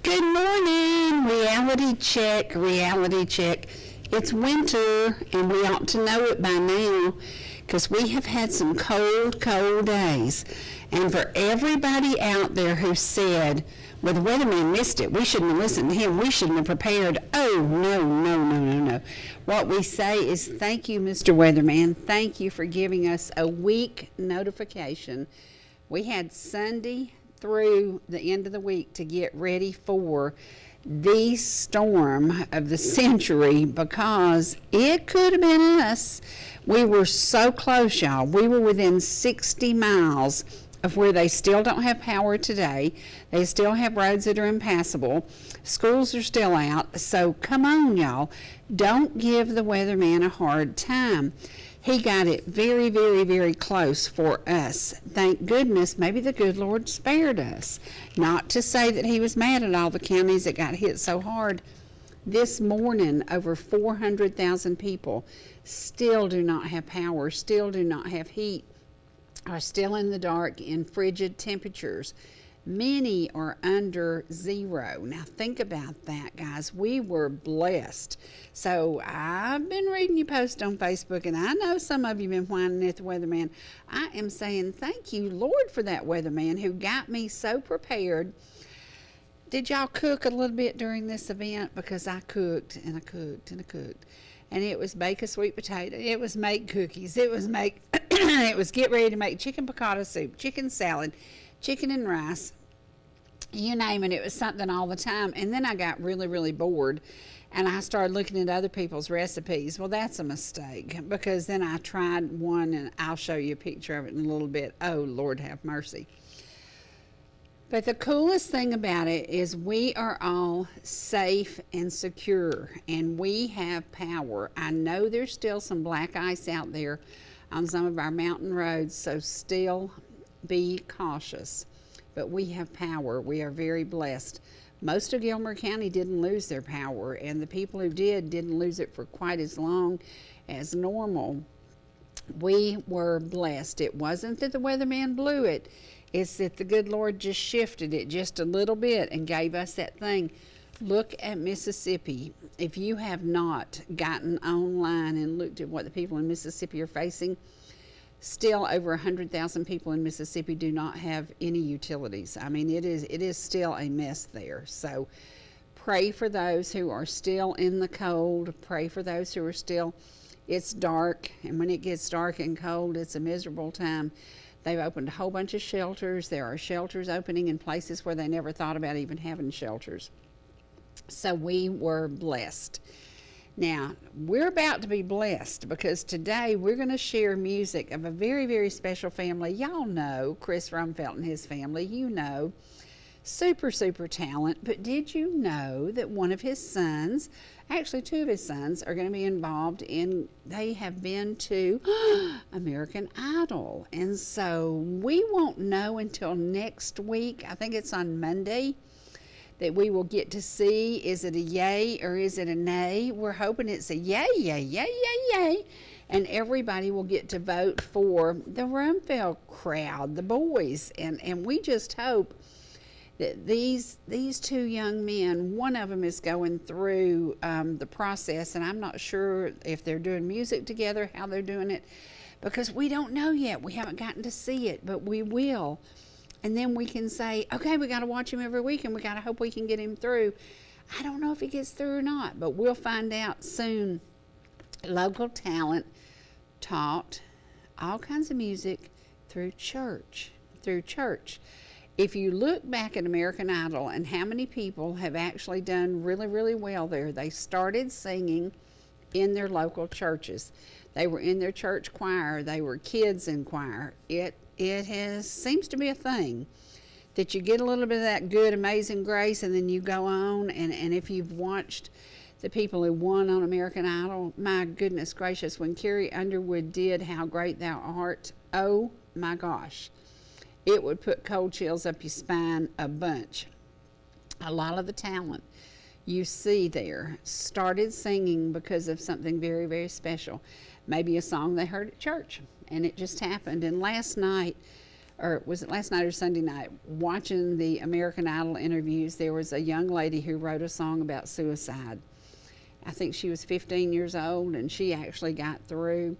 Good morning, reality check, reality check. It's winter and we ought to know it by now because we have had some cold, cold days. And for everybody out there who said, well, the weatherman missed it, we shouldn't have listened to him, we shouldn't have prepared. Oh, no. What we say is thank you, Mr. Weatherman. Thank you for giving us a week notification. We had Sunday through the end of the week to get ready for the storm of the century because it could have been us. We were so close, y'all. We were within 60 miles of where they still don't have power today. They still have roads that are impassable. Schools are still out. So come on, y'all. Don't give the weatherman a hard time. He got it very, very, very close for us. Thank goodness, maybe the good Lord spared us. Not to say that he was mad at all the counties that got hit so hard. This morning, over 400,000 people still do not have power, still do not have heat, are still in the dark in frigid temperatures. Many are under zero. Now think about that, guys. We were blessed. So I've been reading your posts on Facebook, and I know some of you have been whining at the weatherman. I am saying thank you, Lord, for that weatherman who got me so prepared. Did y'all cook a little bit during this event? Because I cooked and I cooked and I cooked. And it was bake a sweet potato. It was make cookies. It was make, it was get ready to make chicken piccata soup, chicken salad, chicken and rice, you name it. It was something all the time. And then I got really, really bored and I started looking at other people's recipes. Well, that's a mistake because then I tried one and I'll show you a picture of it in a little bit. Oh, Lord have mercy. But the coolest thing about it is we are all safe and secure and we have power. I know there's still some black ice out there on some of our mountain roads, so still be cautious. But we have power. We are very blessed. Most of Gilmer County didn't lose their power, and the people who did didn't lose it for quite as long as normal. We were blessed. It wasn't that the weatherman blew it. It's that the good Lord just shifted it just a little bit and gave us that thing. Look at Mississippi. If you have not gotten online and looked at what the people in Mississippi are facing, still over 100,000 people in Mississippi do not have any utilities. I mean, it is still a mess there. So pray for those who are still in the cold. Pray for those who are still, it's dark. And when it gets dark and cold, it's a miserable time. They've opened a whole bunch of shelters. There are shelters opening in places where they never thought about even having shelters. So we were blessed. Now, we're about to be blessed because today we're going to share music of a very, very special family. Y'all know Chris Rumfelt and his family. You know, super, super talent. But did you know that one of his sons, actually two of his sons, are going to be involved in, they have been to American Idol. And so we won't know until next week. I think it's on Monday that we will get to see, is it a yay or is it a nay? We're hoping it's a yay, yay, yay, yay, yay. And everybody will get to vote for the Rumfelt crowd, the boys. And we just hope that these two young men, one of them is going through the process, and I'm not sure if they're doing music together, how they're doing it, because we don't know yet. We haven't gotten to see it, but we will. And then we can say, okay, we got to watch him every week, and we got to hope we can get him through. I don't know if he gets through or not, but we'll find out soon. Local talent taught all kinds of music through church. If you look back at American Idol and how many people have actually done really, really well there, they started singing in their local churches. They were in their church choir. They were kids in choir. It seems to be a thing that you get a little bit of that good, amazing grace, and then you go on. And if you've watched the people who won on American Idol, my goodness gracious, when Carrie Underwood did How Great Thou Art, oh my gosh, it would put cold chills up your spine a bunch. A lot of the talent you see there started singing because of something very, very special. Maybe a song they heard at church, and it just happened. And last night, or was it last night or Sunday night, watching the American Idol interviews. There was a young lady who wrote a song about suicide. I think she was 15 years old, and she actually got through.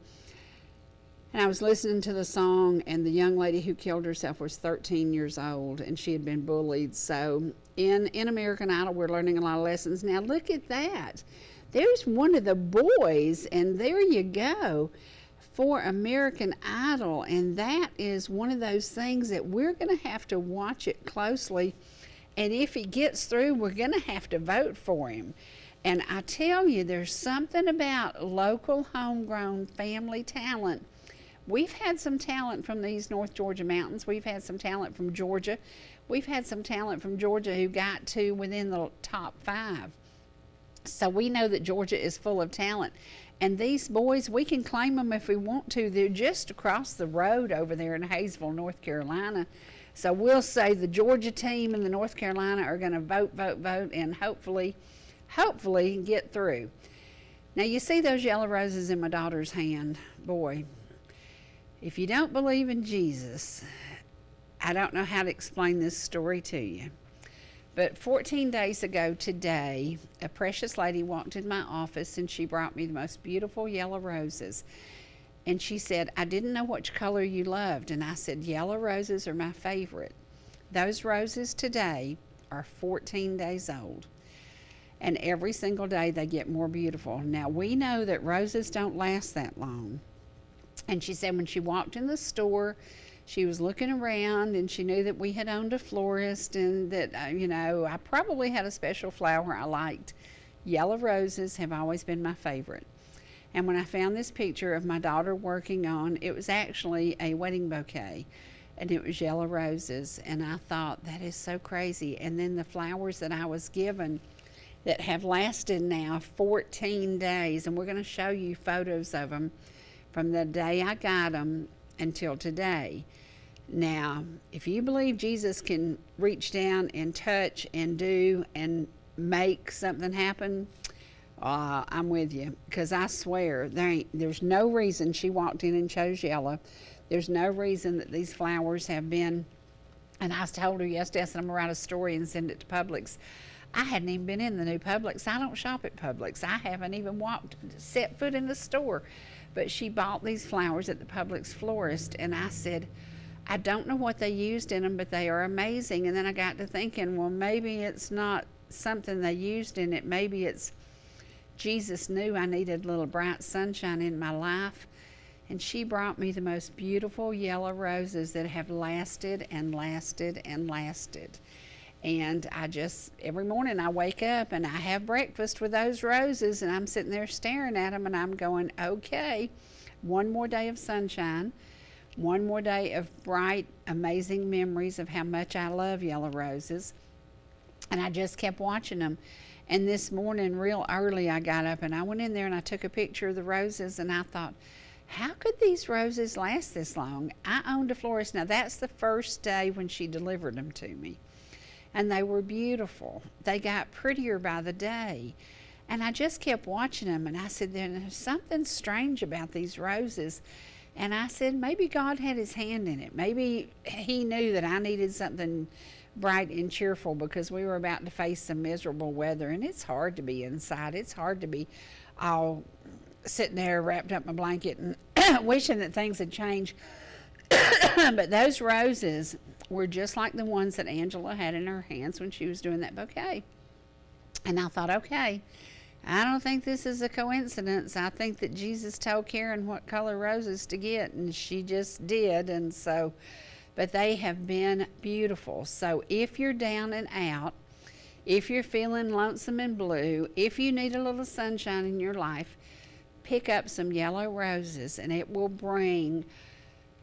And I was listening to the song, and the young lady who killed herself was 13 years old, and she had been bullied. So in American Idol, we're learning a lot of lessons. Now look at that. There's one of the boys, and there you go, for American Idol. And that is one of those things that we're going to have to watch it closely. And if he gets through, we're going to have to vote for him. And I tell you, there's something about local, homegrown family talent. We've had some talent from these North Georgia mountains. We've had some talent from Georgia. We've had some talent from Georgia who got to within the top 5. So we know that Georgia is full of talent. And these boys, we can claim them if we want to. They're just across the road over there in Hayesville, North Carolina. So we'll say the Georgia team and the North Carolina are going to vote, and hopefully get through. Now you see those yellow roses in my daughter's hand. Boy, if you don't believe in Jesus, I don't know how to explain this story to you. But 14 days ago today, a precious lady walked in my office, and she brought me the most beautiful yellow roses. And she said, I didn't know which color you loved. And I said, yellow roses are my favorite. Those roses today are 14 days old. And every single day they get more beautiful. Now we know that roses don't last that long. And she said when she walked in the store, she was looking around, and she knew that we had owned a florist, and that, I probably had a special flower I liked. Yellow roses have always been my favorite. And when I found this picture of my daughter working on, it was actually a wedding bouquet, and it was yellow roses. And I thought, that is so crazy. And then the flowers that I was given that have lasted now 14 days, and we're going to show you photos of them from the day I got them until today. Now, if you believe Jesus can reach down and touch and do and make something happen, I'm with you, because I swear there's no reason she walked in and chose yellow. There's no reason that these flowers have been, and I told her yesterday, I said I'm going to write a story and send it to Publix. I hadn't even been in the new Publix. I don't shop at Publix. I haven't even set foot in the store. But she bought these flowers at the Publix florist, and I said, I don't know what they used in them, but they are amazing. And then I got to thinking, well, maybe it's not something they used in it. Maybe it's Jesus knew I needed a little bright sunshine in my life. And she brought me the most beautiful yellow roses that have lasted and lasted and lasted. And every morning I wake up and I have breakfast with those roses, and I'm sitting there staring at them, and I'm going, okay, one more day of sunshine, one more day of bright, amazing memories of how much I love yellow roses. And I just kept watching them. And this morning, real early, I got up and I went in there and I took a picture of the roses, and I thought, how could these roses last this long? I owned a florist. Now, that's the first day when she delivered them to me. And they were beautiful. They got prettier by the day. And I just kept watching them, and I said, there's something strange about these roses. And I said, maybe God had his hand in it. Maybe he knew that I needed something bright and cheerful, because we were about to face some miserable weather, and it's hard to be inside. It's hard to be all sitting there wrapped up in a blanket and wishing that things had changed. But those roses were just like the ones that Angela had in her hands when she was doing that bouquet. And I thought, okay, I don't think this is a coincidence. I think that Jesus told Karen what color roses to get, and she just did. And so, but they have been beautiful. So if you're down and out, if you're feeling lonesome and blue, if you need a little sunshine in your life, pick up some yellow roses, and it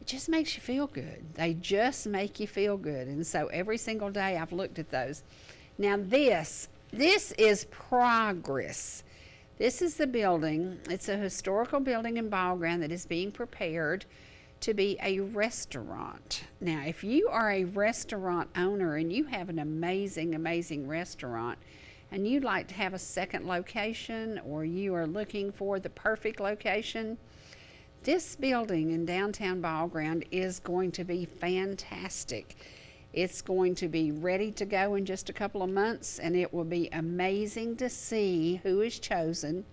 just makes you feel good. They just make you feel good. And so every single day I've looked at those. Now this is progress. This is the building. It's a historical building in Ballground that is being prepared to be a restaurant. Now, if you are a restaurant owner and you have an amazing, amazing restaurant, and you'd like to have a second location, or you are looking for the perfect location, This building in downtown Ballground is going to be fantastic. It's going to be ready to go in just a couple of months, and it will be amazing to see who is chosen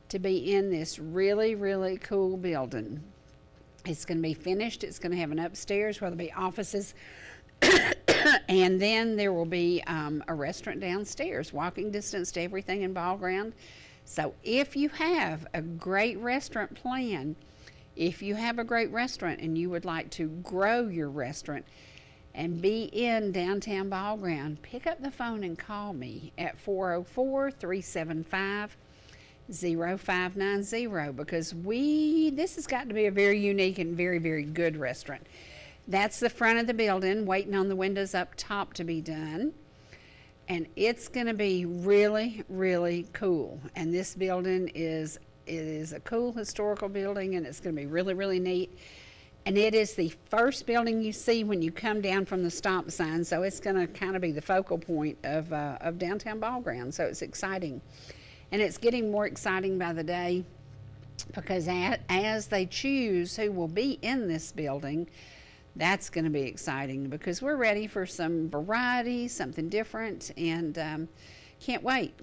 to be in this really, really cool building. It's going to be finished. It's going to have an upstairs where there'll be offices, and then there will be a restaurant downstairs, walking distance to everything in Ballground. So if you have a great restaurant plan, if you have a great restaurant and you would like to grow your restaurant and be in downtown Ballground, pick up the phone and call me at 404-375-0590, because this has got to be a very unique and very, very good restaurant. That's the front of the building, waiting on the windows up top to be done. And it's going to be really, really cool. And this building is a cool historical building, and it's going to be really, really neat. And it is the first building you see when you come down from the stop sign, so it's going to kind of be the focal point of downtown Ballground. So it's exciting. And it's getting more exciting by the day, because as they choose who will be in this building, that's going to be exciting, because we're ready for some variety, something different, and can't wait.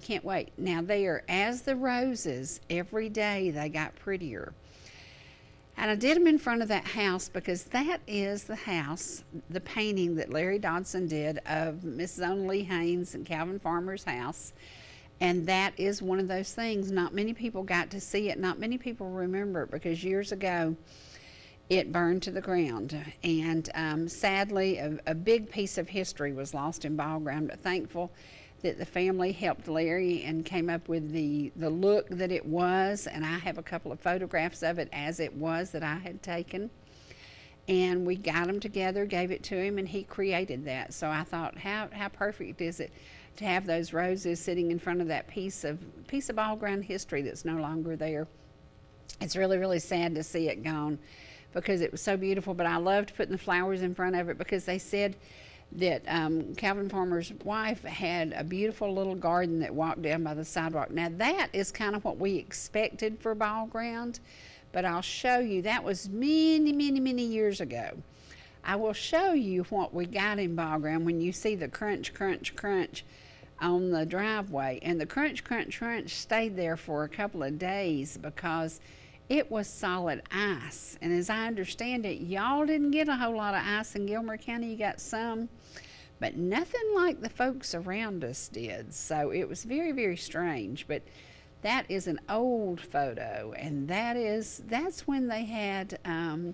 Now, they are as the roses. Every day they got prettier. And I did them in front of that house because that is the house, the painting that Larry Dodson did of Mrs. Ona Lee Haynes and Calvin Farmer's house. And that is one of those things. Not many people got to see it. Not many people remember it, because years ago it burned to the ground. And sadly, a big piece of history was lost in Ballground, but thankful that the family helped Larry and came up with the look that it was. And I have a couple of photographs of it as it was that I had taken. And we got them together, gave it to him, and he created that. So I thought, how perfect is it to have those roses sitting in front of that piece of Ballground history that's no longer there. It's really, really sad to see it gone, because it was so beautiful. But I loved putting the flowers in front of it, because they said that Calvin Farmer's wife had a beautiful little garden that walked down by the sidewalk. Now, that is kind of what we expected for Ballground, but I'll show you. That was many, many, many years ago. I will show you what we got in Ballground when you see the crunch, crunch, crunch on the driveway. And the crunch, crunch, crunch stayed there for a couple of days because it was solid ice. And as I understand it, y'all didn't get a whole lot of ice in Gilmer County. You got some, but nothing like the folks around us did. So it was very, very strange. But that is an old photo, and that's when they had, I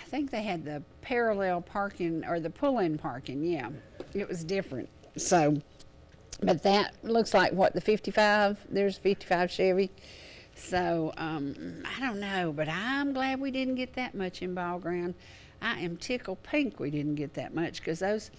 think they had the parallel parking, or the pull-in parking. Yeah, it was different. So, but that looks like what, the 55, there's 55 Chevy. So, I don't know, but I'm glad we didn't get that much in Ballground. I am tickled pink we didn't get that much, because those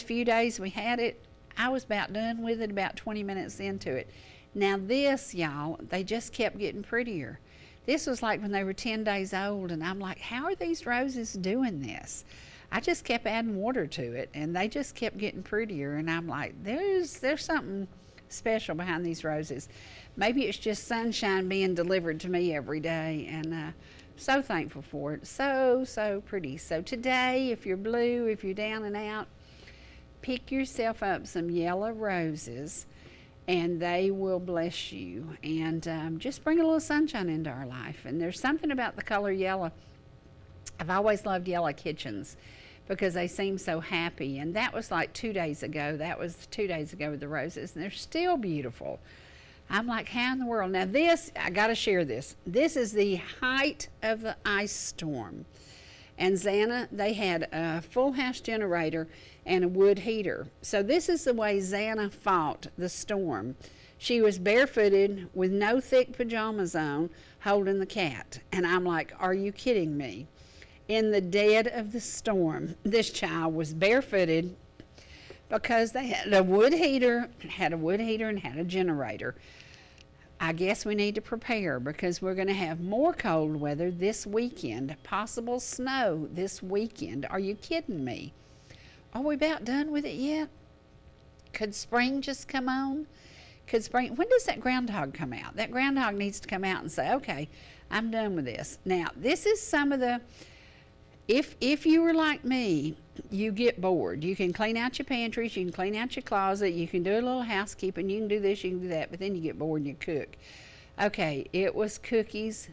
few days we had it, I was about done with it about 20 minutes into it. Now this, y'all, they just kept getting prettier. This was like when they were 10 days old, and I'm like, how are these roses doing this? I just kept adding water to it, and they just kept getting prettier, and I'm like, there's something special behind these roses. Maybe it's just sunshine being delivered to me every day, and so thankful for it. So pretty. So today, if you're blue, if you're down and out, pick yourself up some yellow roses, and they will bless you. And just bring a little sunshine into our life. And there's something about the color yellow. I've always loved yellow kitchens because they seem so happy. And that was like 2 days ago. That was 2 days ago with the roses, and they're still beautiful. I'm like, how in the world? Now this, I got to share this. This is the height of the ice storm. And Xana, they had a full house generator and a wood heater. So this is the way Xana fought the storm. She was barefooted with no thick pajamas on, holding the cat. And I'm like, are you kidding me? In the dead of the storm, this child was barefooted because they had a wood heater, and had a generator. I guess we need to prepare because we're going to have more cold weather this weekend, possible snow this weekend. Are you kidding me? Are we about done with it yet? Could spring just come on? could spring. When does that groundhog come out? That groundhog needs to come out and say, okay, I'm done with this. Now, this is some of the, if you were like me, you get bored. You can clean out your pantries, you can clean out your closet, you can do a little housekeeping, you can do this, you can do that, but then you get bored and you cook. Okay, it was cookies,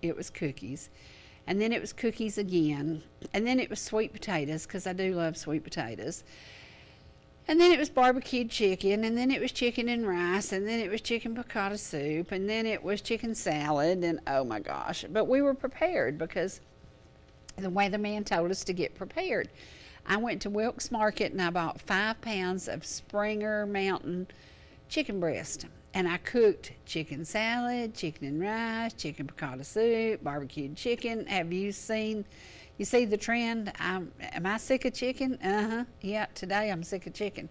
and then it was cookies again, and then it was sweet potatoes, because I do love sweet potatoes. And then it was barbecued chicken, and then it was chicken and rice, and then it was chicken piccata soup, and then it was chicken salad, and oh my gosh. But we were prepared because the weatherman told us to get prepared. I went to Wilkes Market and I bought 5 pounds of Springer Mountain chicken breast. And I cooked chicken salad, chicken and rice, chicken piccata soup, barbecued chicken. Have you see the trend? Am I sick of chicken? Yeah, today I'm sick of chicken.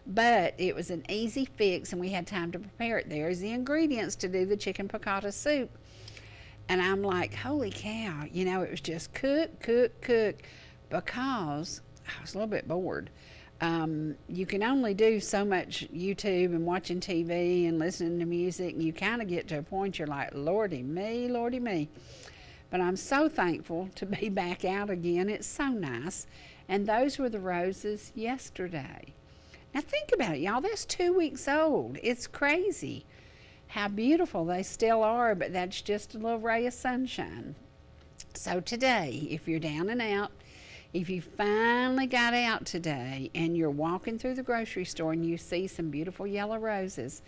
But it was an easy fix and we had time to prepare it. There's the ingredients to do the chicken piccata soup. And I'm like, holy cow, it was just cook, because I was a little bit bored. You can only do so much YouTube and watching TV and listening to music, and you kind of get to a point you're like, Lordy me. But I'm so thankful to be back out again. It's so nice. And those were the roses yesterday. Now think about it, y'all. That's 2 weeks old. It's crazy how beautiful they still are, but that's just a little ray of sunshine. So today, if you're down and out, if you finally got out today and you're walking through the grocery store and you see some beautiful yellow roses,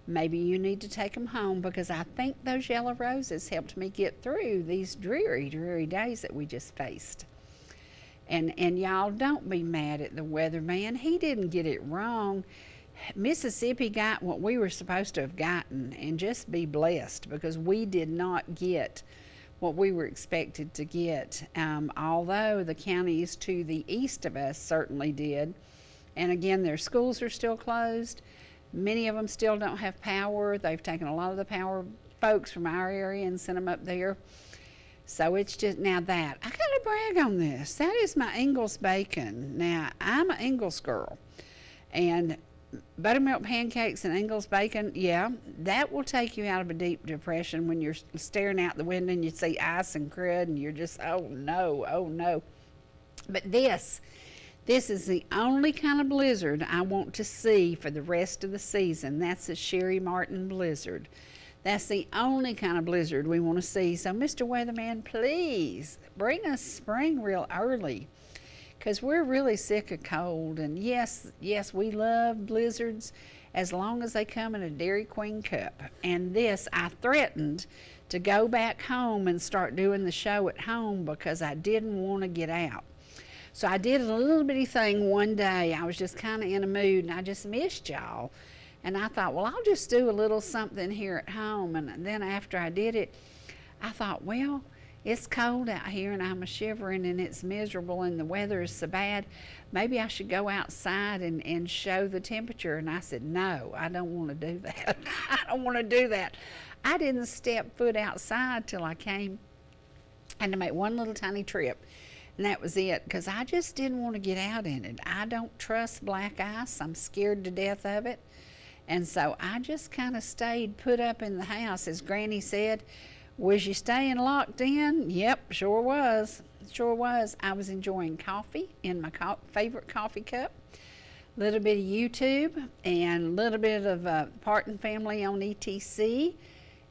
maybe you need to take them home, because I think those yellow roses helped me get through these dreary days that we just faced. And y'all, don't be mad at the weatherman. He didn't get it wrong. Mississippi got what we were supposed to have gotten, and just be blessed, because we did not get what we were expected to get, although the counties to the east of us certainly did. And again, their schools are still closed. Many of them still don't have power. They've taken a lot of the power folks from our area and sent them up there. So it's just, now that, I gotta brag on this. That is my Ingalls bacon. Now, I'm an Ingalls girl. And buttermilk pancakes and Ingalls bacon, yeah, that will take you out of a deep depression when you're staring out the window and you see ice and crud and you're just, oh no. But this is the only kind of blizzard I want to see for the rest of the season. That's a Sherry Martin blizzard. That's the only kind of blizzard we want to see. So, Mr. Weatherman, please bring us spring real early, because we're really sick of cold. And yes, we love blizzards as long as they come in a Dairy Queen cup. And this, I threatened to go back home and start doing the show at home because I didn't want to get out. So I did a little bitty thing one day. I was just kind of in a mood and I just missed y'all. And I thought, well, I'll just do a little something here at home. And then after I did it, I thought, well, it's cold out here and I'm shivering and it's miserable and the weather is so bad. Maybe I should go outside and show the temperature. And I said, no, I don't want to do that. I don't want to do that. I didn't step foot outside till I came and to make one little tiny trip. And that was it, because I just didn't want to get out in it. I don't trust black ice. I'm scared to death of it. And so I just kind of stayed put up in the house. As Granny said, was you staying locked in? Yep, sure was. Sure was. I was enjoying coffee in my favorite coffee cup, a little bit of YouTube, and a little bit of Parton Family on ETC,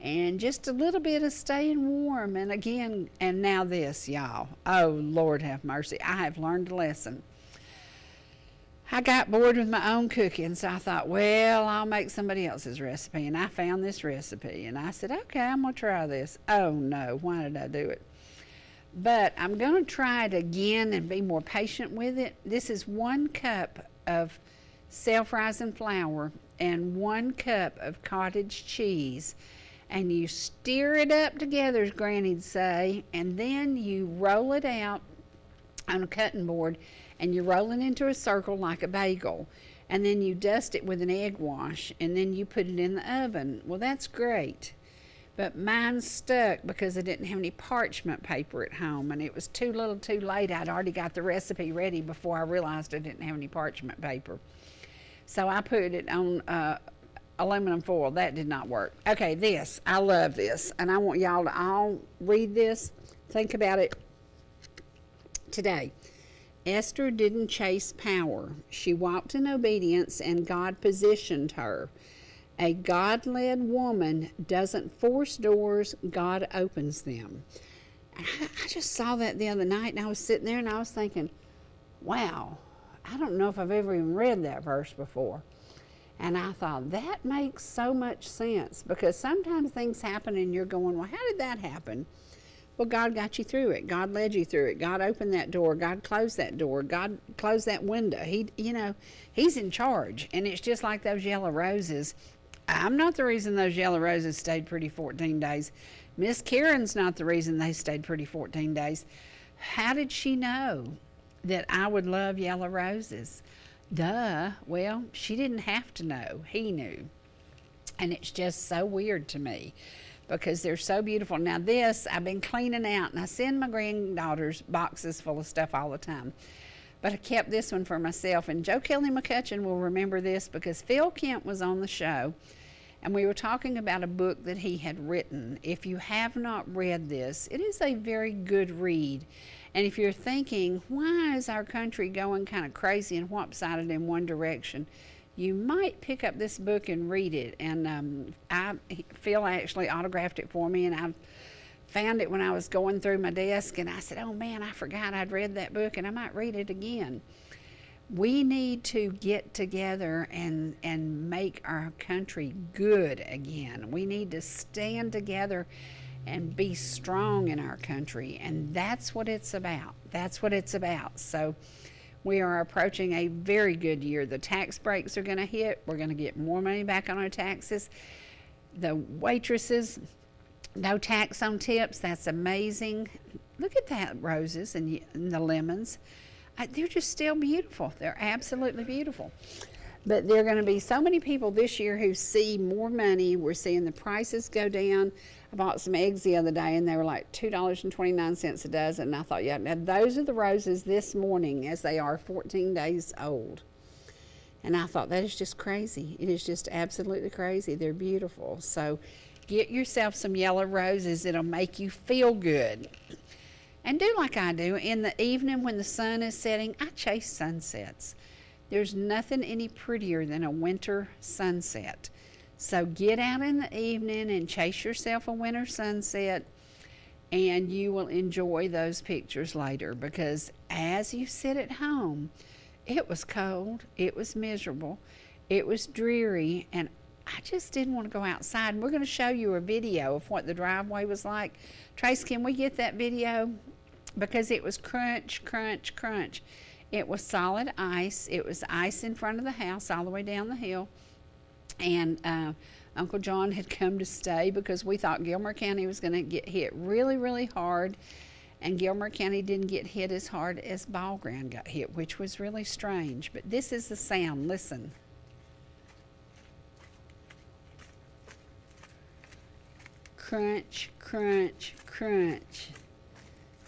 and just a little bit of staying warm. And again, and now this, y'all. Oh, Lord have mercy. I have learned a lesson. I got bored with my own cooking, so I thought, well, I'll make somebody else's recipe. And I found this recipe, and I said, okay, I'm going to try this. Oh, no, why did I do it? But I'm going to try it again and be more patient with it. This is 1 cup of self-rising flour and 1 cup of cottage cheese. And you stir it up together, as Granny'd say, and then you roll it out on a cutting board, and you roll it into a circle like a bagel, and then you dust it with an egg wash, and then you put it in the oven. Well, that's great, but mine stuck because I didn't have any parchment paper at home, and it was too little too late. I'd already got the recipe ready before I realized I didn't have any parchment paper. So I put it on a aluminum foil. That did not work. Okay, this. I love this. And I want y'all to all read this. Think about it today. Esther didn't chase power. She walked in obedience and God positioned her. A God-led woman doesn't force doors, God opens them. And I just saw that the other night, and I was sitting there and I was thinking, wow, I don't know if I've ever even read that verse before. And I thought, that makes so much sense, because sometimes things happen and you're going, well, how did that happen? Well, God got you through it. God led you through it. God opened that door. God closed that door. God closed that window. He's in charge. And it's just like those yellow roses. I'm not the reason those yellow roses stayed pretty 14 days. Miss Karen's not the reason they stayed pretty 14 days. How did she know that I would love yellow roses? Duh. Well, she didn't have to know. He knew. And it's just so weird to me, because they're so beautiful. Now this, I've been cleaning out, and I send my granddaughters boxes full of stuff all the time. But I kept this one for myself, and Joe Kelly McCutcheon will remember this, because Phil Kent was on the show, and we were talking about a book that he had written. If you have not read this, it is a very good read. And if you're thinking, why is our country going kind of crazy and whop-sided in one direction, you might pick up this book and read it. And Phil actually autographed it for me, and I found it when I was going through my desk, and I said, oh man, I forgot I'd read that book, and I might read it again. We need to get together and make our country good again. We need to stand together and be strong in our country, and that's what it's about. That's what it's about. So we are approaching a very good year. The tax breaks are going to hit. We're going to get more money back on our taxes. The waitresses, no tax on tips. That's amazing. Look at that, roses and the lemons. They're just still beautiful. They're absolutely beautiful. But there are going to be so many people this year who see more money. We're seeing the prices go down. I bought some eggs the other day, and they were like $2.29 a dozen. And I thought, yeah, now those are the roses this morning, as they are 14 days old. And I thought, that is just crazy. It is just absolutely crazy. They're beautiful. So get yourself some yellow roses. It'll make you feel good. And do like I do. In the evening when the sun is setting, I chase sunsets. There's nothing any prettier than a winter sunset. So get out in the evening and chase yourself a winter sunset, and you will enjoy those pictures later, because as you sit at home, it was cold, it was miserable, it was dreary, and I just didn't want to go outside. And we're going to show you a video of what the driveway was like. Trace, can we get that video? Because it was crunch, crunch, crunch. It was solid ice. It was ice in front of the house all the way down the hill. And Uncle John had come to stay, because we thought Gilmer County was going to get hit really, really hard. And Gilmer County didn't get hit as hard as Ballground got hit, which was really strange. But this is the sound. Listen. Crunch, crunch, crunch.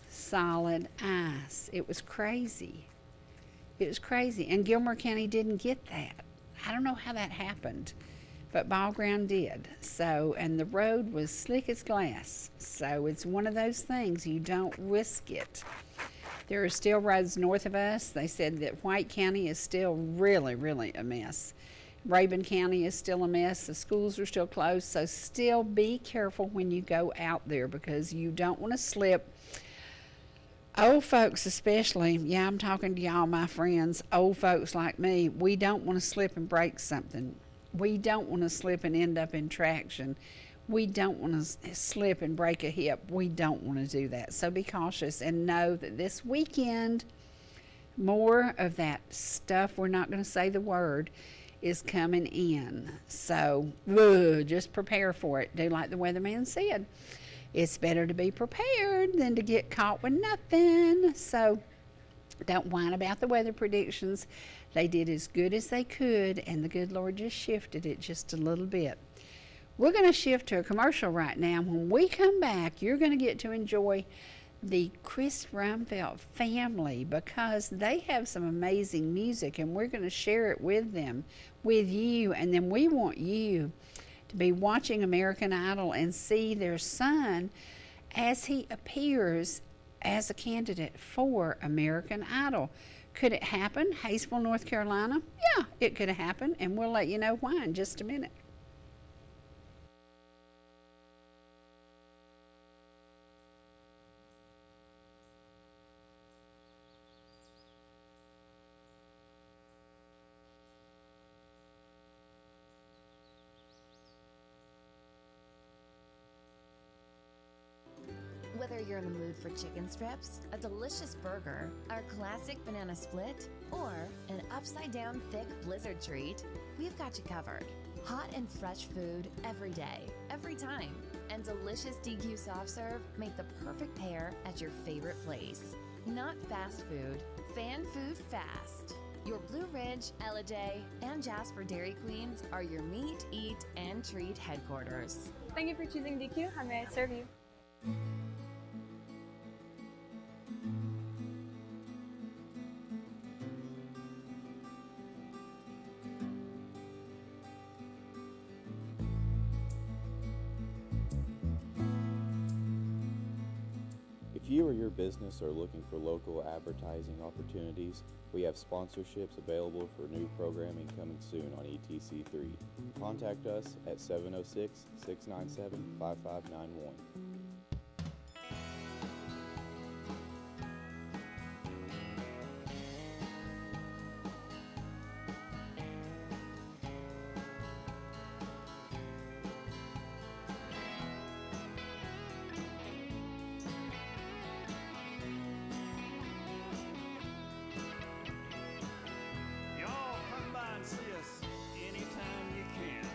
Solid ice. It was crazy. It was crazy. And Gilmer County didn't get that. I don't know how that happened, but Ballground did. So, and the road was slick as glass. So it's one of those things, you don't risk it. There are still roads north of us. They said that White County is still really, really a mess. Rabun County is still a mess. The schools are still closed. So still be careful when you go out there, because you don't want to slip. Old folks especially, yeah, I'm talking to y'all, my friends, old folks like me, we don't want to slip and break something. We don't want to slip and end up in traction. We don't want to slip and break a hip. We don't want to do that. So be cautious, and know that this weekend, more of that stuff, we're not going to say the word, is coming in. So just prepare for it. Do like the weatherman said. It's better to be prepared than to get caught with nothing. So don't whine about the weather predictions. They did as good as they could, and the good Lord just shifted it just a little bit. We're going to shift to a commercial right now. When we come back, you're going to get to enjoy the Chris Rumfelt family, because they have some amazing music and we're going to share it with them, with you. And then we want you to be watching American Idol and see their son as he appears as a candidate for American Idol. Could it happen? Hayesville, North Carolina? Yeah, it could happen, and we'll let you know why in just a minute. Whether you're in the mood for chicken strips, a delicious burger, our classic banana split, or an upside-down thick blizzard treat, we've got you covered. Hot and fresh food every day, every time, and delicious DQ soft serve make the perfect pair at your favorite place. Not fast food, fan food fast. Your Blue Ridge, Ellijay, and Jasper Dairy Queens are your meet, eat, and treat headquarters. Thank you for choosing DQ. How may I serve you? If you or your business are looking for local advertising opportunities, we have sponsorships available for new programming coming soon on ETC3. Contact us at 706-697-5591. See us anytime you can.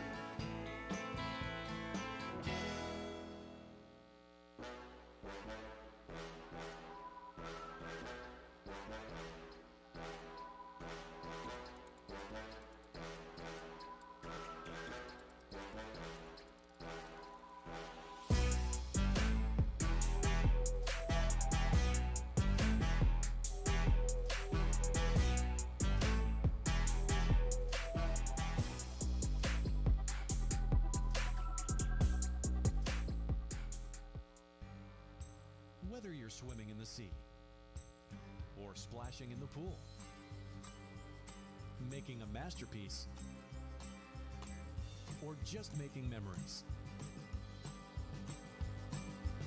Whether you're swimming in the sea or splashing in the pool, making a masterpiece, or just making memories,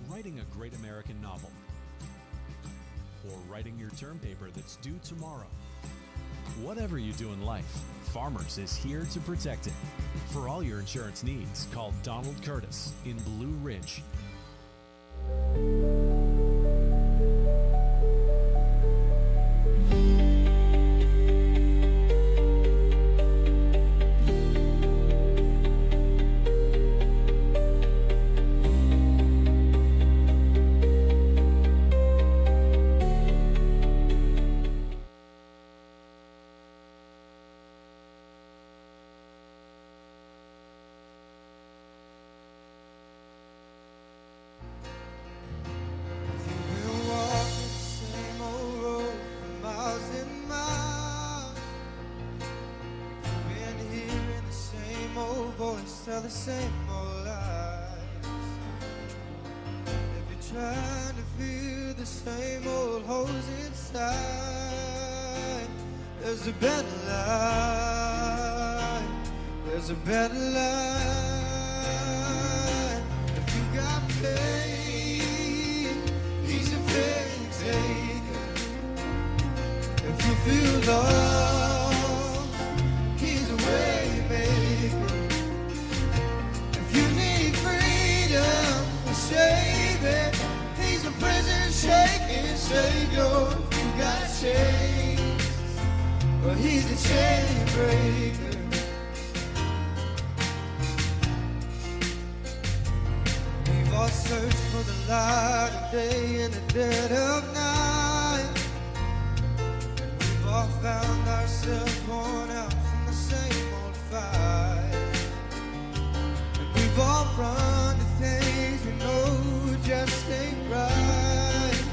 writing a great American novel, or writing your term paper that's due tomorrow. Whatever you do in life, Farmers is here to protect it. For all your insurance needs, call Donald Curtis in Blue Ridge. Tell the same old lies. If you're trying to fill the same old holes inside, there's a better life. There's a better life. If you got pain, he's a pain taker. If you feel lost, he's a way maker. Savior, he's a prison shaking Savior. If you got chains, well, he's a chain breaker. We've all searched for the light of day in the dead of night. We've all found ourselves worn out from the same old fight. And we've all run to things we know just ain't right.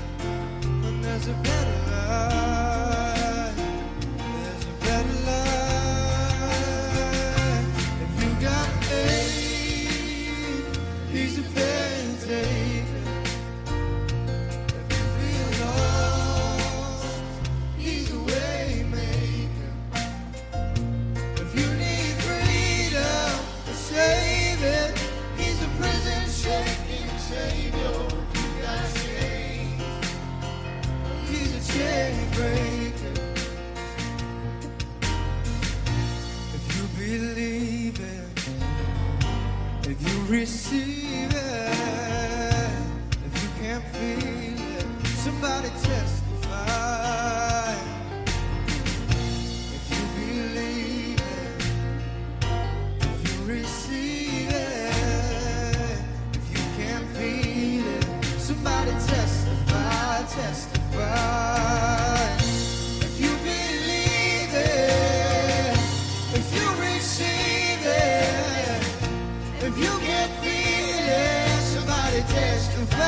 receive it, if you can't feel it, somebody testify. If you believe it, if you receive it, if you can't feel it, somebody testify, testify. If you believe it, if you receive it, if you can't feel it, somebody testify.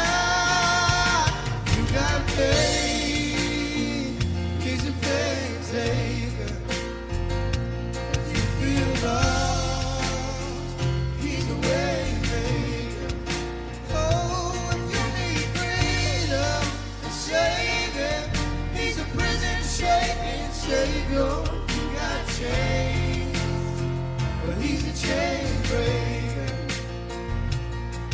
You got pain, he's a pain taker. If you feel lost, he's a way maker. Oh, if you need freedom and saving, he's a prison shaking savior. You got chains, but he's a chain breaker.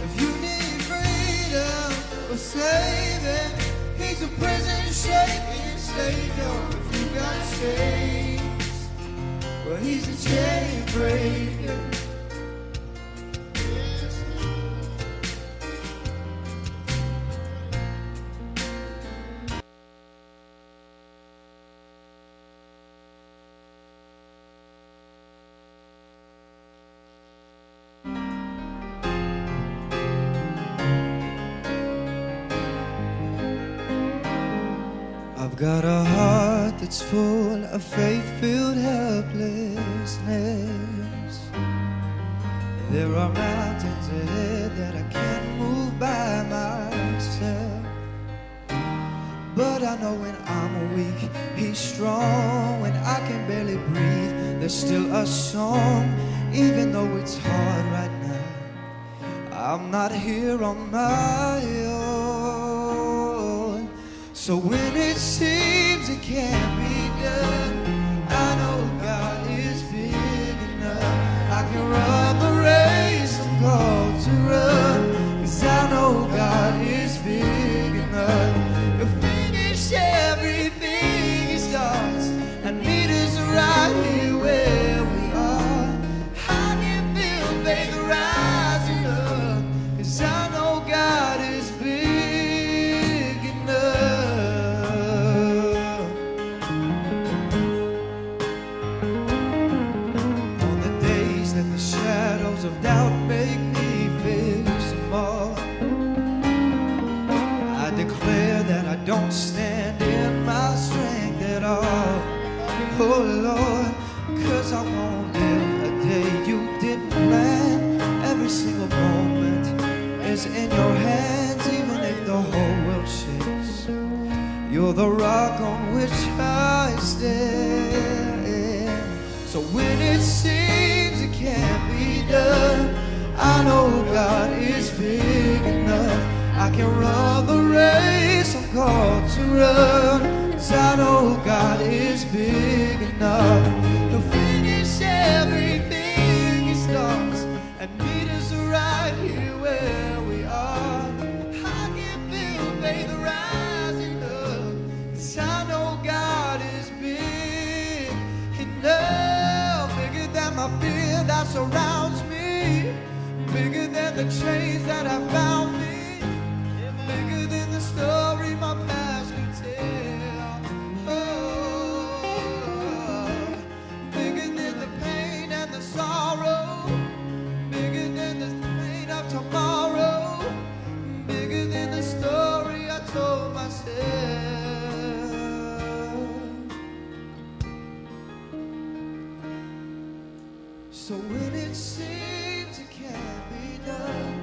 If you need freedom or saving, he's a prison shaking savior. If you got chains, well, he's a chain breaker. I've got a heart that's full of faith-filled helplessness. There are mountains ahead that I can't move by myself. But I know when I'm weak, he's strong. When I can barely breathe, there's still a song. Even though it's hard right now, I'm not here on my own. So when it seems it can't be done, I know God is big enough. I can run the race I'm called to run, 'cause I know God is big enough. He'll finish everything he starts and meet us right here where we are. I can feel faith rising up, 'cause I know God is big enough. On the days that the shadows of doubt make me feel small, I declare that I don't stand in my strength at all. Oh Lord, 'cause I won't live a day you didn't plan. Every single moment is in your hands, even if the whole world shakes. You're the rock on which I stand. So when it seems it can't be done, I know God is big enough. I can run the race I'm called to run, 'cause I know God is big enough. He'll finish everything he starts and meet us right here where we are. I can feel faith rising up, 'cause I know God is big enough. Bigger than my fear that surrounds me, bigger than the chains that have bound me, bigger than the story my past could tell. Oh, bigger than the pain and the sorrow, bigger than the pain of tomorrow, bigger than the story I told myself. So when it seems it can't be done,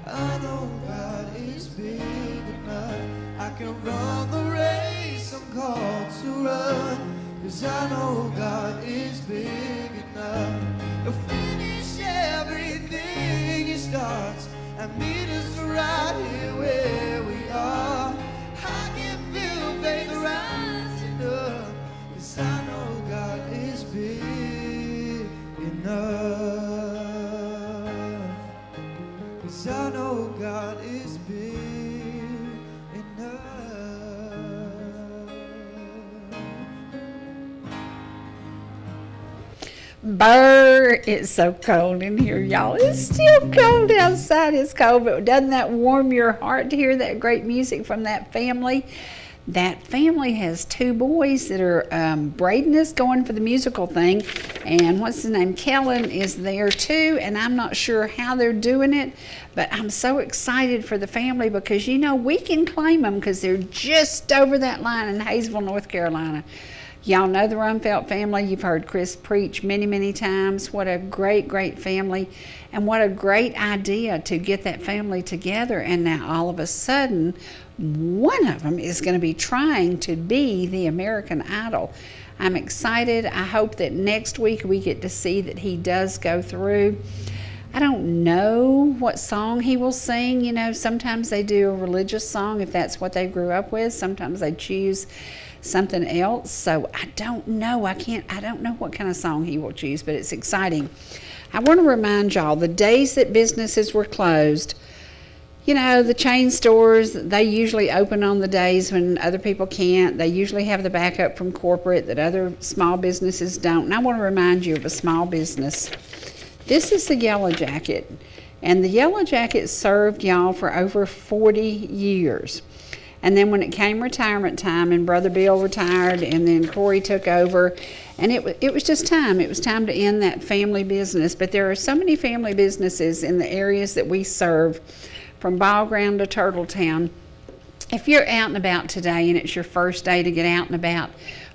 I know God is big enough. I can run the race I'm called to run, 'cause I know God is big enough. He'll finish everything he starts and meet us right here where we are. I can feel faith rising up, 'cause I know God is big enough. 'Cause I know God is big enough. Burr, it's so cold in here, y'all. It's still cold outside. It's cold, but doesn't that warm your heart to hear that great music from that family? That family has 2 boys that are, Braden is going for the musical thing, and what's his name, Kellen is there too, and I'm not sure how they're doing it, but I'm so excited for the family because, you know, we can claim them because they're just over that line in Hayesville, North Carolina. Y'all know the Rumfelt family. You've heard Chris preach many, many times. What a great, great family, and what a great idea to get that family together. And now all of a sudden, one of them is going to be trying to be the American Idol. I'm excited. I hope that next week we get to see that he does go through. I don't know what song he will sing. You know, sometimes they do a religious song if that's what they grew up with. Sometimes they choose something else. So I don't know. I don't know what kind of song he will choose, but it's exciting. I want to remind y'all, the days that businesses were closed, you know, the chain stores, they usually open on the days when other people can't. They usually have the backup from corporate that other small businesses don't. And I want to remind you of a small business. This is the Yellow Jacket. And the Yellow Jacket served y'all for over 40 years. And then when it came retirement time and Brother Bill retired and then Corey took over, and it was just time. It was time to end that family business. But there are so many family businesses in the areas that we serve, from Ballground to Turtletown. If you're out and about today and it's your first day to get out and about,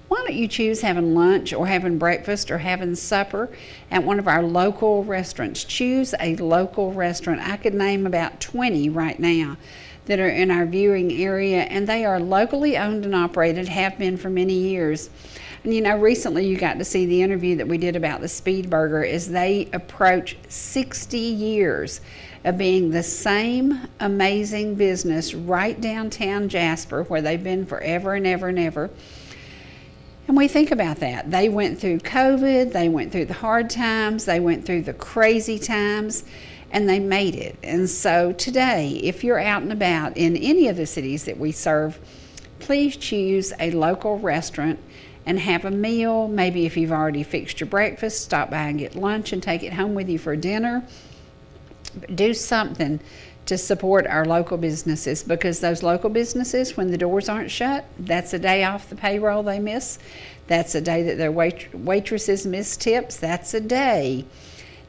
why don't you choose having lunch or having breakfast or having supper at one of our local restaurants? Choose a local restaurant. I could name about 20 right now that are in our viewing area, and they are locally owned and operated, have been for many years. And you know, recently you got to see the interview that we did about the Speed Burger as they approach 60 years of being the same amazing business right downtown Jasper, where they've been forever and ever and ever. And we think about that. They went through COVID, they went through the hard times, they went through the crazy times, and they made it. And so today, if you're out and about in any of the cities that we serve, please choose a local restaurant and have a meal. Maybe if you've already fixed your breakfast, stop by and get lunch and take it home with you for dinner. Do something to support our local businesses, because those local businesses, when the doors aren't shut, that's a day off the payroll they miss. That's a day that their waitresses miss tips. That's a day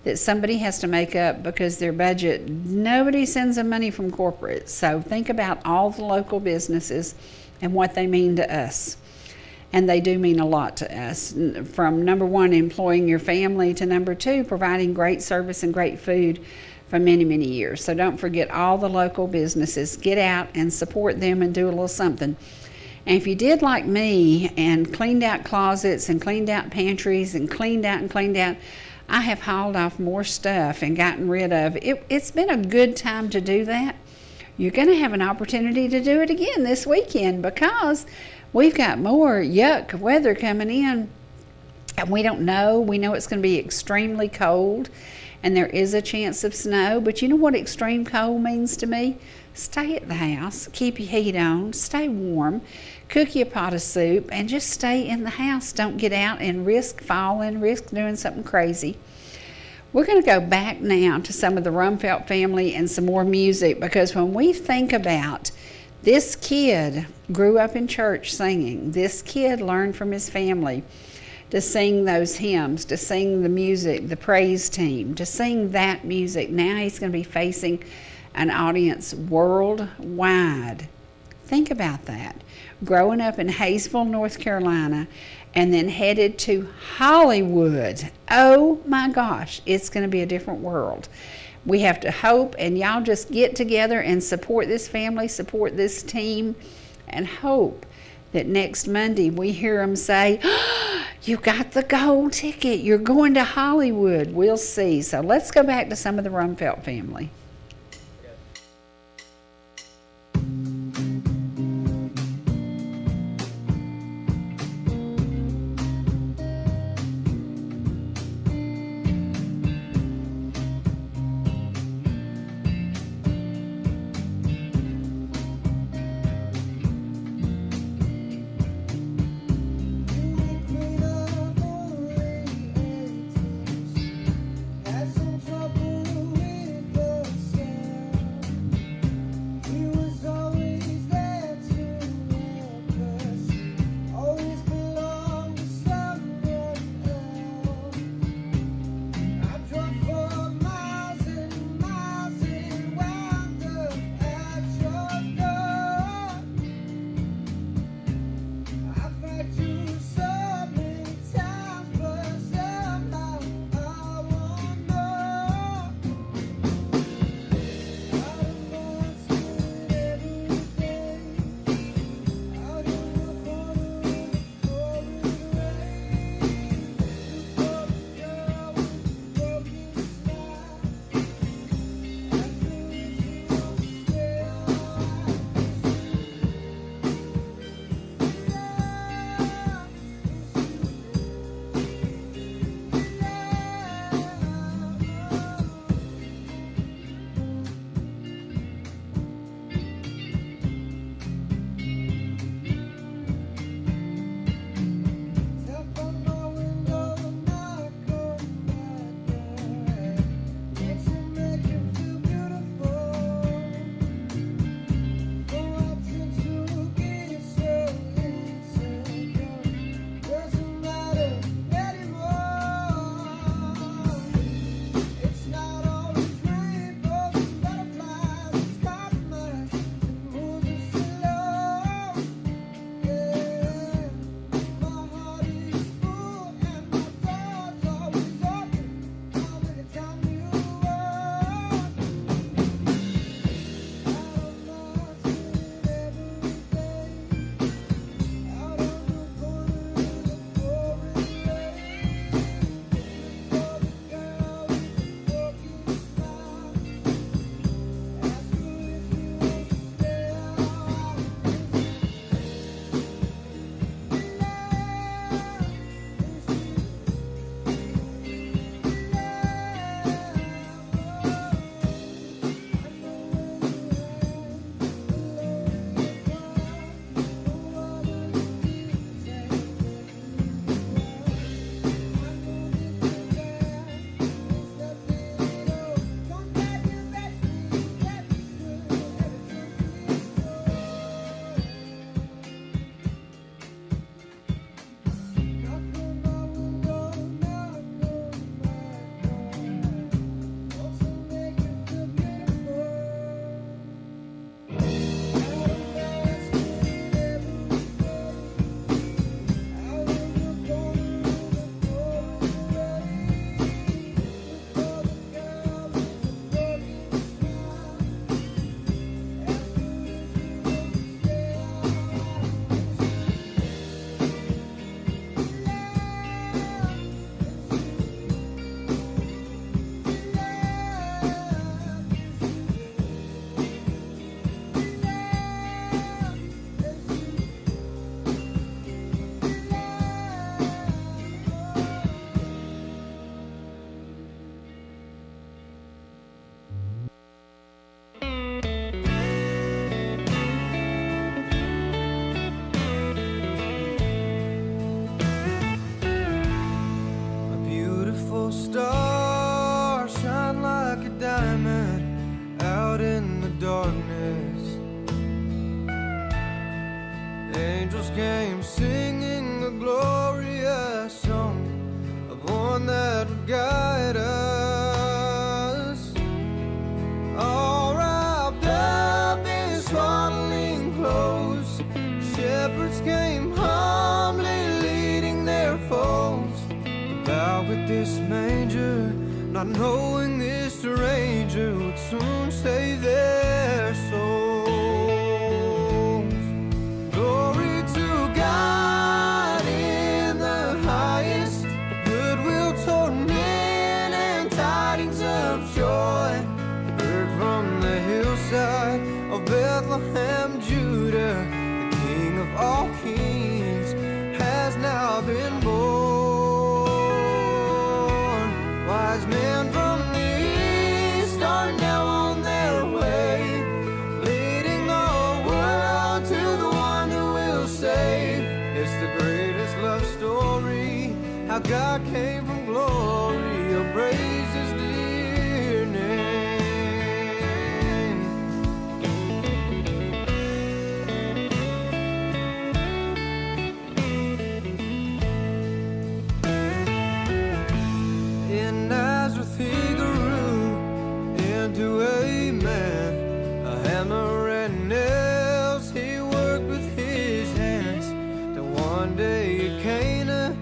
that somebody has to make up because their budget, nobody sends them money from corporate. So think about all the local businesses and what they mean to us. And they do mean a lot to us, from number one, employing your family, to number two, providing great service and great food for many, many years. So don't forget all the local businesses. Get out and support them and do a little something. And if you did like me and cleaned out closets and cleaned out pantries and cleaned out, I have hauled off more stuff and gotten rid of. It's been a good time to do that. You're going to have an opportunity to do it again this weekend, because we've got more yuck weather coming in. And we don't know. We know it's going to be extremely cold, and there is a chance of snow. But you know what extreme cold means to me? Stay at the house, keep your heat on, stay warm, cook you a pot of soup, and just stay in the house. Don't get out and risk falling, risk doing something crazy. We're going to go back now to some of the Rumfelt family and some more music, because when we think about this kid grew up in church singing, this kid learned from his family to sing those hymns, to sing the music, the praise team, to sing that music. Now he's going to be facing an audience worldwide. Think about that. Growing up in Hayesville, North Carolina, and then headed to Hollywood. Oh my gosh, it's going to be a different world. We have to hope, and y'all just get together and support this family, support this team, and hope that next Monday we hear them say, oh, you got the gold ticket, you're going to Hollywood. We'll see. So let's go back to some of the Rumfelt family. diamond out in the darkness. Angels came singing a glorious song of one that would guide us, all wrapped up in swaddling clothes. Shepherds came humbly leading their foes to bow with this manger, not knowing this stranger would soon save their souls. Glory to God in the highest, goodwill toward men and tidings of joy. Heard from the hillside of Bethlehem, Judah, the King of all kings has now been born. Wise men from the east are now on their way, leading the world to the one who will save. It's the greatest love story, how God came from glory. Oh, praise his dear name. In Nazareth he grew into a man, a hammer and nails he worked with his hands, till one day at Cana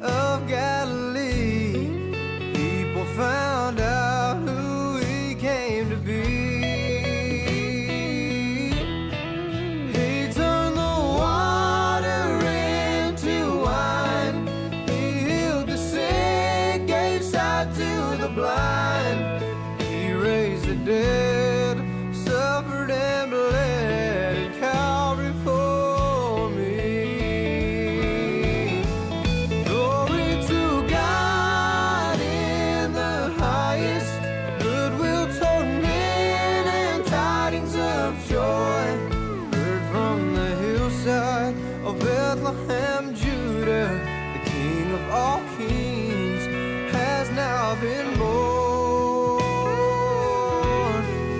of Galilee, people found out who he came to be. He turned the water into wine, he healed the sick, gave sight to the blind, he raised the dead, suffered and bled at Calvary for me. Glory to God in the highest, goodwill toward men and tidings of joy. Heard from the hillside of Bethlehem, Judah, the King of all kings has now been born.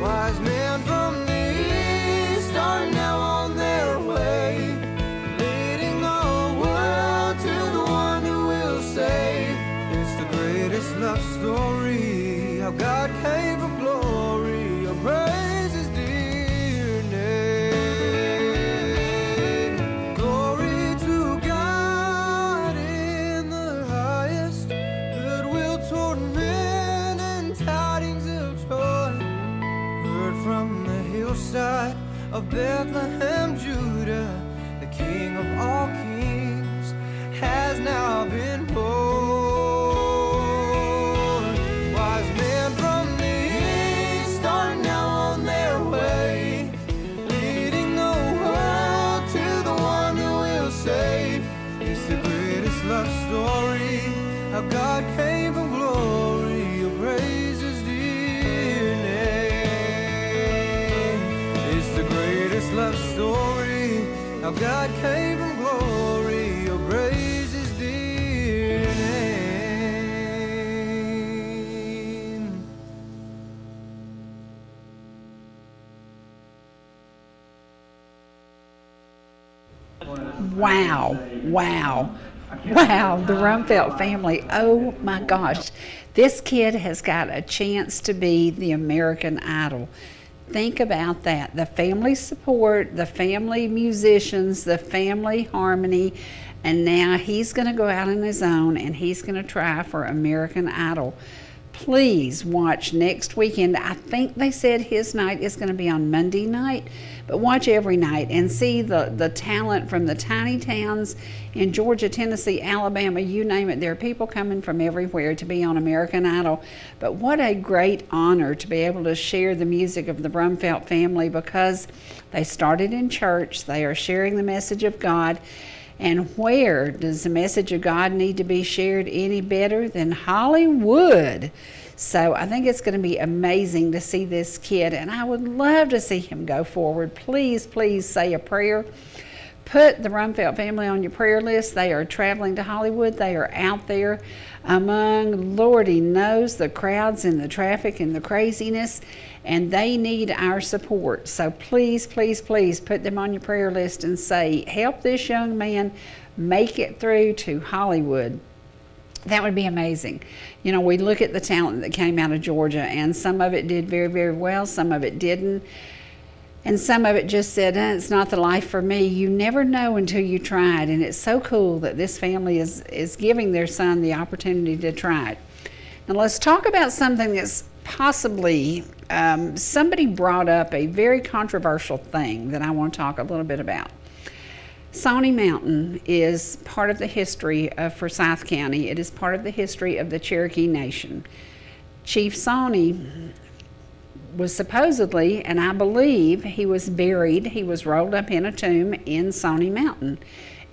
Wise men from the east are now on their way, leading the world to the one who will save. It's the greatest love story, how God came from glory. Oh, praise his dear name. Glory to God in the highest, goodwill toward men and tidings of joy. Heard from the hillside of Bethlehem, Judah, the King of all kings has now been born. Wise men from the east are now on their way, leading the world to the one who will save. It's the greatest love story, how God came from glory. Oh, praise his dear name. It's the greatest love story, how God came from glory. Oh, praise his dear name. Wow, wow, wow, the Rumfelt family. Oh my gosh, this kid has got a chance to be the American Idol. Think about that. The family support, the family musicians, the family harmony, and now he's going to go out on his own and he's going to try for American Idol. Please watch next weekend. I think they said his night is going to be on Monday night, but watch every night and see the talent from the tiny towns in Georgia, Tennessee, Alabama, you name it. There are people coming from everywhere to be on American Idol. But what a great honor to be able to share the music of the Rumfelt family, because they started in church. They are sharing the message of God. And where does the message of God need to be shared any better than Hollywood? So I think it's going to be amazing to see this kid, and I would love to see him go forward. Please, please say a prayer. Put the Rumfelt family on your prayer list. They are traveling to Hollywood. They are out there among, Lordy knows, the crowds and the traffic and the craziness, and they need our support. So please, please, please put them on your prayer list and say, help this young man make it through to Hollywood. That would be amazing. You know, we look at the talent that came out of Georgia, and some of it did very, very well, some of it didn't. And some of it just said, it's not the life for me. You never know until you try it. And it's so cool that this family is giving their son the opportunity to try it. Now let's talk about something that's possibly, somebody brought up a very controversial thing that I want to talk a little bit about. Sawney Mountain is part of the history of Forsyth County. It is part of the history of the Cherokee Nation. Chief Sawney was supposedly, and I believe he was buried, he was rolled up in a tomb in Sawney Mountain.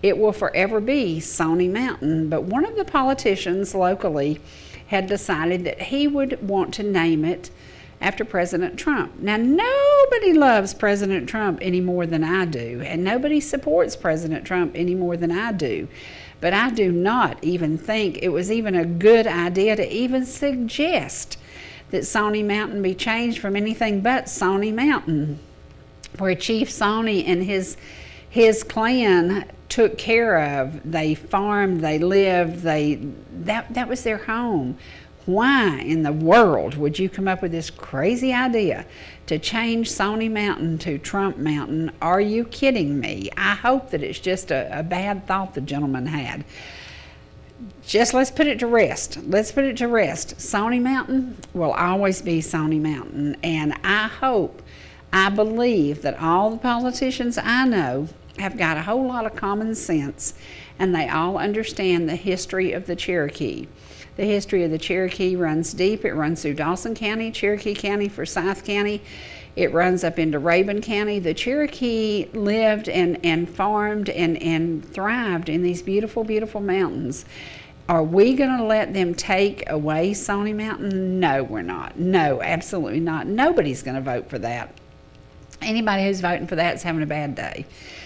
It will forever be Sawney Mountain, but one of the politicians locally had decided that he would want to name it after President Trump. Now, nobody loves President Trump any more than I do, and nobody supports President Trump any more than I do. But I do not even think it was even a good idea to even suggest that Sawney Mountain be changed from anything but Sawney Mountain, where Chief Sawney and his clan took care of. They farmed, they lived, that was their home. Why in the world would you come up with this crazy idea to change Sawney Mountain to Trump Mountain? Are you kidding me? I hope that it's just a bad thought the gentleman had. Just let's put it to rest. Let's put it to rest. Sawney Mountain will always be Sawney Mountain. And I believe that all the politicians I know have got a whole lot of common sense, and they all understand the history of the Cherokee. The history of the Cherokee runs deep. It runs through Dawson County, Cherokee County, Forsyth County. It runs up into Rabun County. The Cherokee lived and farmed and thrived in these beautiful, beautiful mountains. Are we going to let them take away Sawney Mountain? No, we're not. No, absolutely not. Nobody's going to vote for that. Anybody who's voting for that is having a bad day.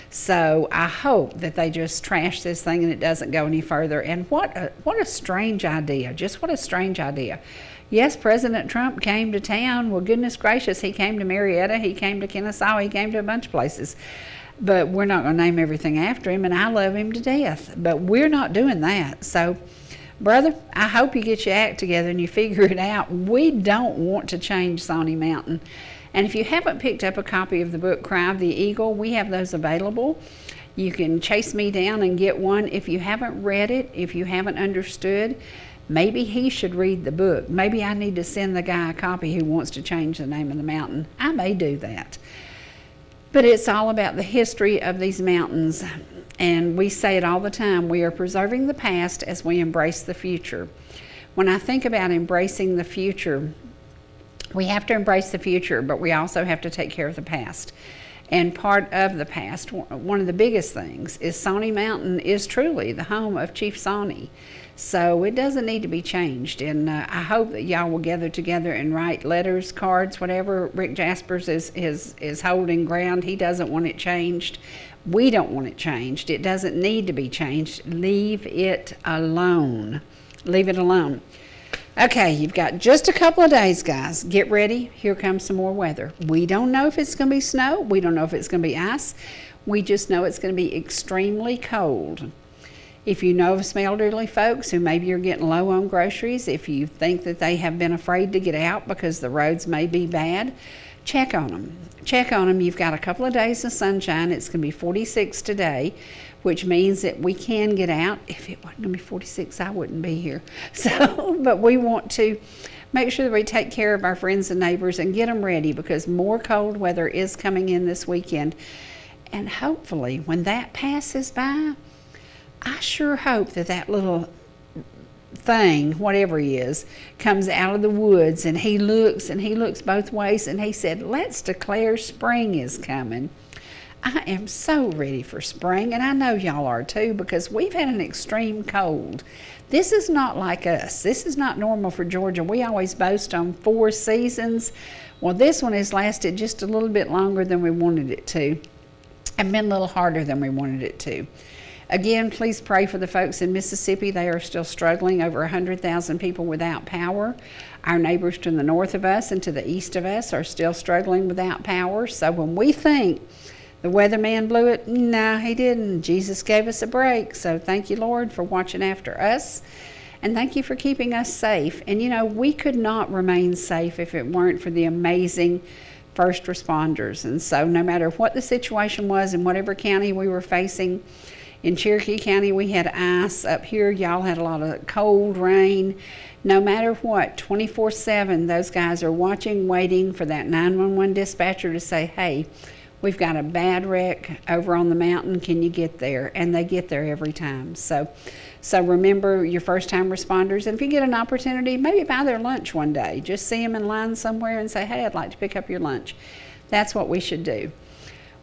So I hope that they just trash this thing and it doesn't go any further. And what a strange idea. Just what a strange idea. Yes, President Trump came to town. Well, goodness gracious, he came to Marietta, he came to Kennesaw, he came to a bunch of places. But we're not going to name everything after him, and I love him to death. But we're not doing that. So, brother, I hope you get your act together and you figure it out. We don't want to change Sawney Mountain. And if you haven't picked up a copy of the book, Cry of the Eagle, we have those available. You can chase me down and get one. If you haven't read it, if you haven't understood, maybe he should read the book. Maybe I need to send the guy a copy who wants to change the name of the mountain. I may do that. But it's all about the history of these mountains. And we say it all the time. We are preserving the past as we embrace the future. When I think about embracing the future, we have to embrace the future, but we also have to take care of the past. And part of the past, one of the biggest things, is Sawney Mountain is truly the home of Chief Sawney. So it doesn't need to be changed. And I hope that y'all will gather together and write letters, cards, whatever. Rick Jaspers is holding ground. He doesn't want it changed. We don't want it changed. It doesn't need to be changed. Leave it alone. Leave it alone. Okay, you've got just a couple of days, guys. Get ready. Here comes some more weather. We don't know if it's going to be snow. We don't know if it's going to be ice. We just know it's going to be extremely cold. If you know of some elderly folks who maybe you're getting low on groceries, if you think that they have been afraid to get out because the roads may be bad, check on them. Check on them. You've got a couple of days of sunshine. It's going to be 46 today, which means that we can get out. If it wasn't going to be 46, I wouldn't be here. So, but we want to make sure that we take care of our friends and neighbors and get them ready, because more cold weather is coming in this weekend. And hopefully when that passes by, I sure hope that that little thing, whatever he is, comes out of the woods and he looks both ways and he said, let's declare spring is coming. I am so ready for spring, and I know y'all are too, because we've had an extreme cold. This is not like us. This is not normal for Georgia. We always boast on 4 seasons. Well, this one has lasted just a little bit longer than we wanted it to. have been a little harder than we wanted it to. Again, please pray for the folks in Mississippi. They are still struggling. Over 100,000 people without power. Our neighbors to the north of us and to the east of us are still struggling without power. So when we think the weatherman blew it, no, he didn't. Jesus gave us a break. So thank you, Lord, for watching after us. And thank you for keeping us safe. And you know, we could not remain safe if it weren't for the amazing first responders. And so no matter what the situation was in whatever county we were facing, in Cherokee County we had ice. Up here y'all had a lot of cold rain. No matter what, 24/7 those guys are watching, waiting for that 911 dispatcher to say, hey, we've got a bad wreck over on the mountain, can you get there? And they get there every time. So remember your first time responders, and if you get an opportunity, maybe buy their lunch one day. Just see them in line somewhere and say, hey, I'd like to pick up your lunch. That's what we should do.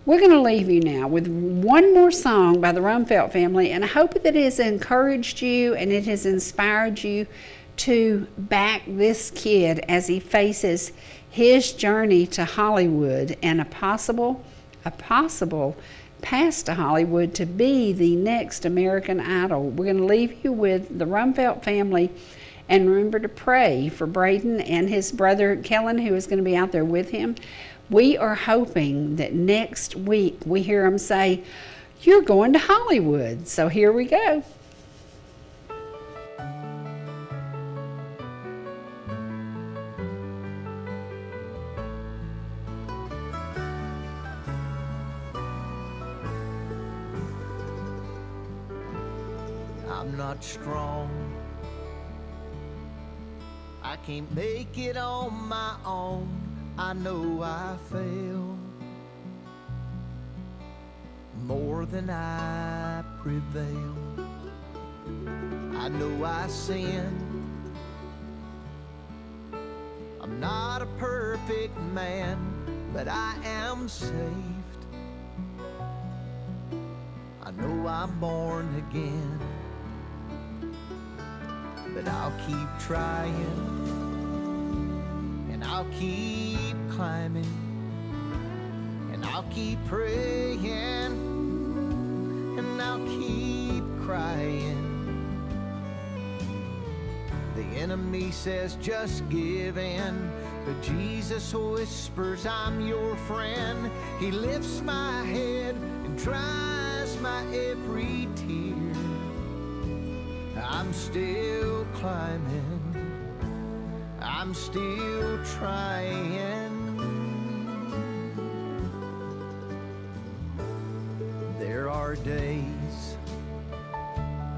We're going to leave you now with one more song by the Rumfelt family, and I hope that it has encouraged you and it has inspired you to back this kid as he faces his journey to Hollywood and a possible pass to Hollywood to be the next American Idol. We're going to leave you with the Rumfelt family, and remember to pray for Braden and his brother Kellen, who is going to be out there with him. We are hoping that next week we hear him say, you're going to Hollywood. So here we go. I'm not strong. I can't make it on my own. I know I fail more than I prevail. I know I sin. I'm not a perfect man, but I am saved. I know I'm born again, but I'll keep trying, and I'll keep climbing, and I'll keep praying, and I'll keep crying. The enemy says just give in, but Jesus whispers I'm your friend. He lifts my head and dries my every tear. I'm still climbing, I'm still trying. There are days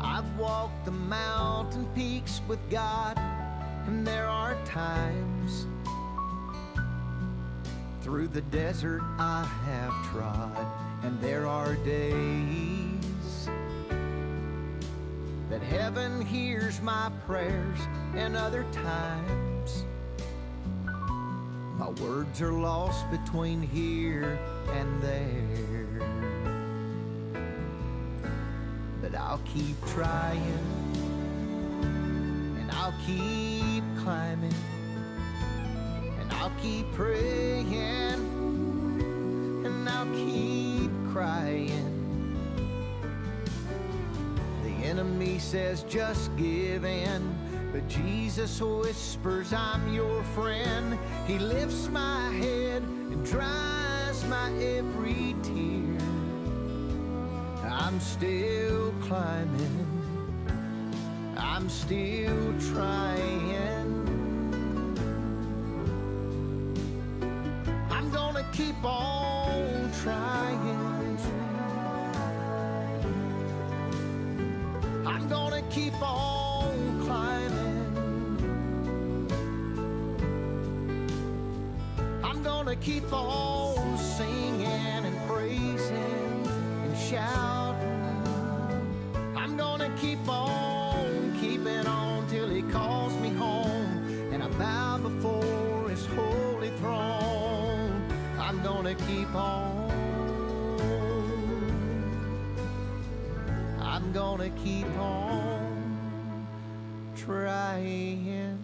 I've walked the mountain peaks with God, and there are times through the desert I have trod, and there are days that heaven hears my prayers, and other times my words are lost between here and there. But I'll keep trying, and I'll keep climbing, and I'll keep praying, and I'll keep crying. The enemy says just give in, but Jesus whispers I'm your friend. He lifts my head and dries my every tear. I'm still climbing, I'm still trying. I'm gonna keep on trying. I'm gonna keep on climbing. I'm gonna keep on singing and praising and shouting. I'm gonna keep on keeping on till he calls me home, and I bow before his holy throne. I'm gonna keep on. I'm gonna keep on trying.